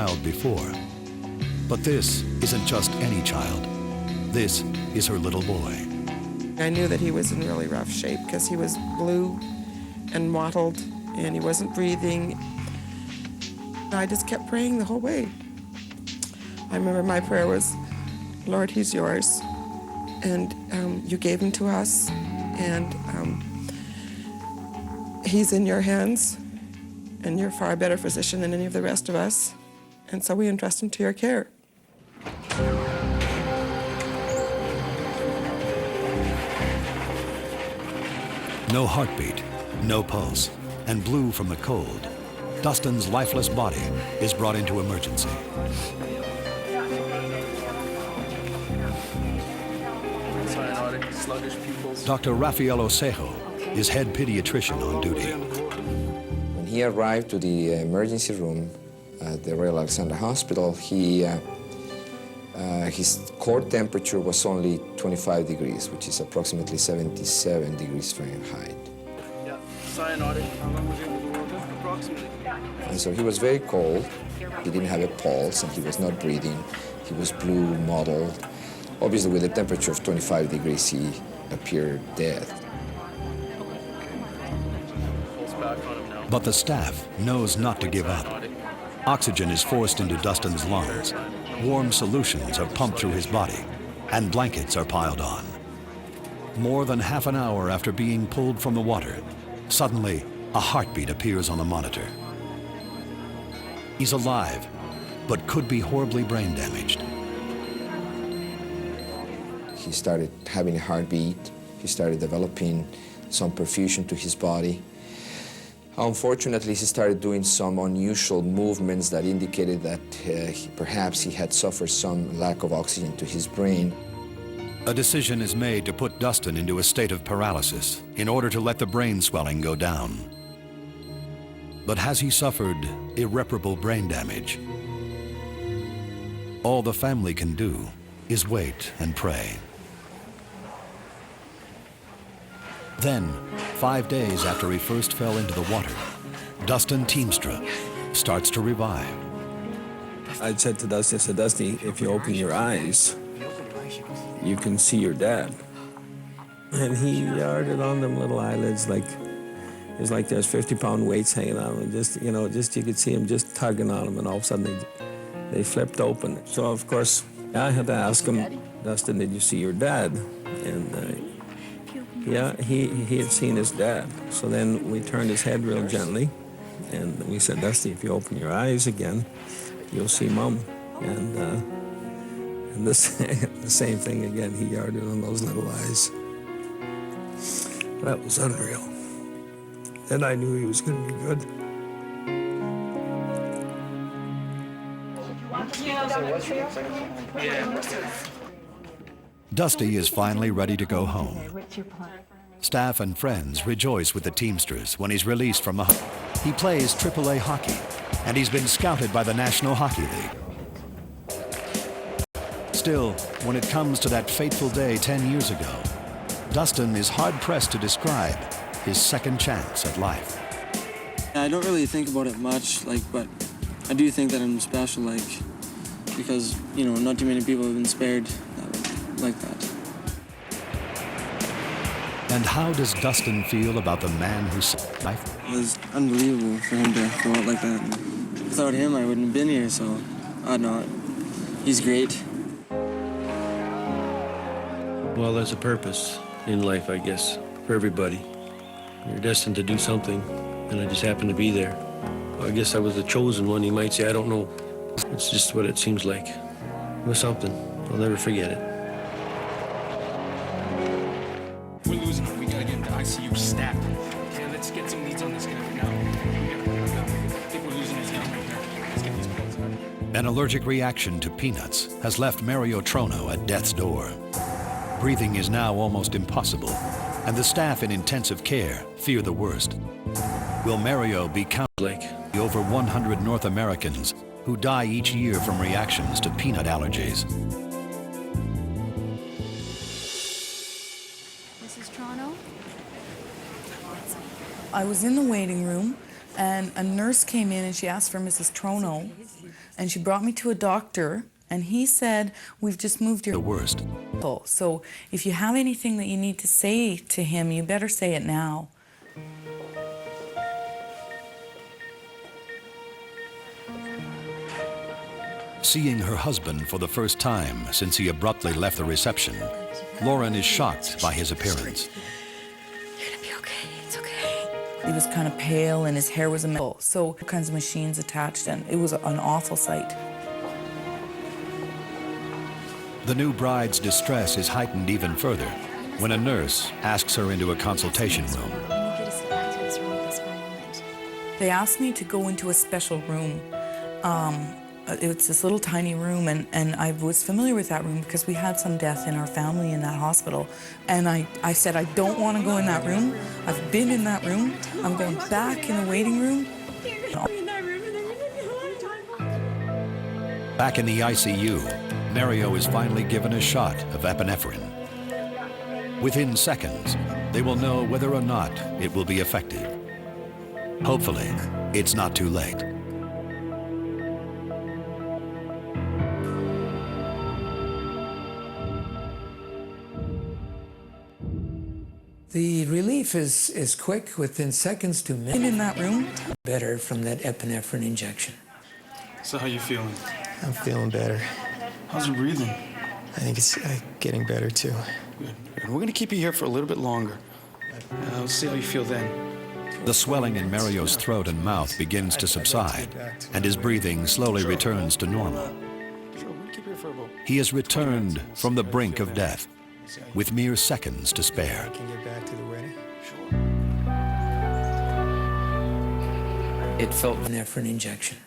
child before. But this isn't just any child. This is her little boy. I knew that he was in really rough shape because he was blue and mottled and he wasn't breathing. I just kept praying the whole way. I remember my prayer was, Lord, he's yours, and you gave him to us, and he's in your hands, and you're far better physician than any of the rest of us, and so we entrust him to your care. No heartbeat, no pulse, and blue from the cold, Dustin's lifeless body is brought into emergency. Dr. Rafael Osejo is head pediatrician on duty. When he arrived to the emergency room at the Royal Alexandra Hospital, his core temperature was only 25 degrees, which is approximately 77 degrees Fahrenheit. Yeah, cyanotic. How long was he able to work with? Approximately. And so he was very cold. He didn't have a pulse, and he was not breathing. He was blue, mottled. Obviously, with a temperature of 25 degrees, he appeared dead. But the staff knows not to give up. Oxygen is forced into Dustin's lungs. Warm solutions are pumped through his body, and blankets are piled on. More than half an hour after being pulled from the water, suddenly a heartbeat appears on the monitor. He's alive, but could be horribly brain damaged. He started having a heartbeat. He started developing some perfusion to his body. Unfortunately, he started doing some unusual movements that indicated that perhaps he had suffered some lack of oxygen to his brain. A decision is made to put Dustin into a state of paralysis in order to let the brain swelling go down. But has he suffered irreparable brain damage? All the family can do is wait and pray. Then, 5 days after he first fell into the water, Dustin Teamstra starts to revive. I said to Dusty, I said, Dusty, if you open your eyes, you can see your dad. And he yarded on them little eyelids like, it was like there's 50-pound weights hanging on him. Just, you know, just you could see him just tugging on them, and all of a sudden they flipped open. So, of course, I had to ask him, Dustin, did you see your dad? And yeah, he had seen his dad. So then we turned his head real gently, and we said, Dusty, if you open your eyes again, you'll see Mom. And the same thing again, he yarded on those little eyes. That was unreal. Then I knew he was going to be good. Dusty is finally ready to go home. Staff and friends rejoice with the Teamsters when he's released from the... He plays AAA hockey, and he's been scouted by the National Hockey League. Still, when it comes to that fateful day 10 years ago, Dustin is hard-pressed to describe his second chance at life. I don't really think about it much, but I do think that I'm special, because, not too many people have been spared like that. And how does Dustin feel about the man who saved life? It was unbelievable for him to go out like that. Without him, I wouldn't have been here, so I don't know. He's great. Well, there's a purpose in life, I guess, for everybody. You're destined to do something, and I just happened to be there. I guess I was the chosen one, you might say. I don't know. It's just what it seems like. It was something. I'll never forget it. We're losing him. We gotta get him to ICU stat. Okay, let's get some leads on this guy right now. I think we're losing his hand right there. Let's get these pills out. An allergic reaction to peanuts has left Mario Trono at death's door. Breathing is now almost impossible, and the staff in intensive care fear the worst. Will Mario be counted like the over 100 North Americans who die each year from reactions to peanut allergies? Mrs. Trono? I was in the waiting room, and a nurse came in and she asked for Mrs. Trono. And she brought me to a doctor, and he said, we've just moved your... The worst. So if you have anything that you need to say to him, you better say it now. Seeing her husband for the first time since he abruptly left the reception, Lauren is shocked by his appearance. You're gonna be okay, it's okay. He was kind of pale and his hair was a mess. So all kinds of machines attached, and it was an awful sight. The new bride's distress is heightened even further when a nurse asks her into a consultation room. They asked me to go into a special room. It's this little tiny room, and I was familiar with that room because we had some death in our family in that hospital. And I said, I don't want to go in that room. I've been in that room. I'm going back in the waiting room. Back in the ICU, Mario is finally given a shot of epinephrine. Within seconds, they will know whether or not it will be effective. Hopefully, it's not too late. The relief is quick, within seconds to minutes. Been in that room. Better from that epinephrine injection. So how you feeling? I'm feeling better. How's your breathing? I think it's getting better too. Good. Good. We're gonna keep you here for a little bit longer. We'll see how you feel then. The swelling in Mario's throat and mouth begins to subside, and his breathing slowly returns to normal. Sure, we're gonna keep you here for about... He is returned from the brink of death, with mere seconds to spare. I can get back to the wedding. It felt epinephrine injection.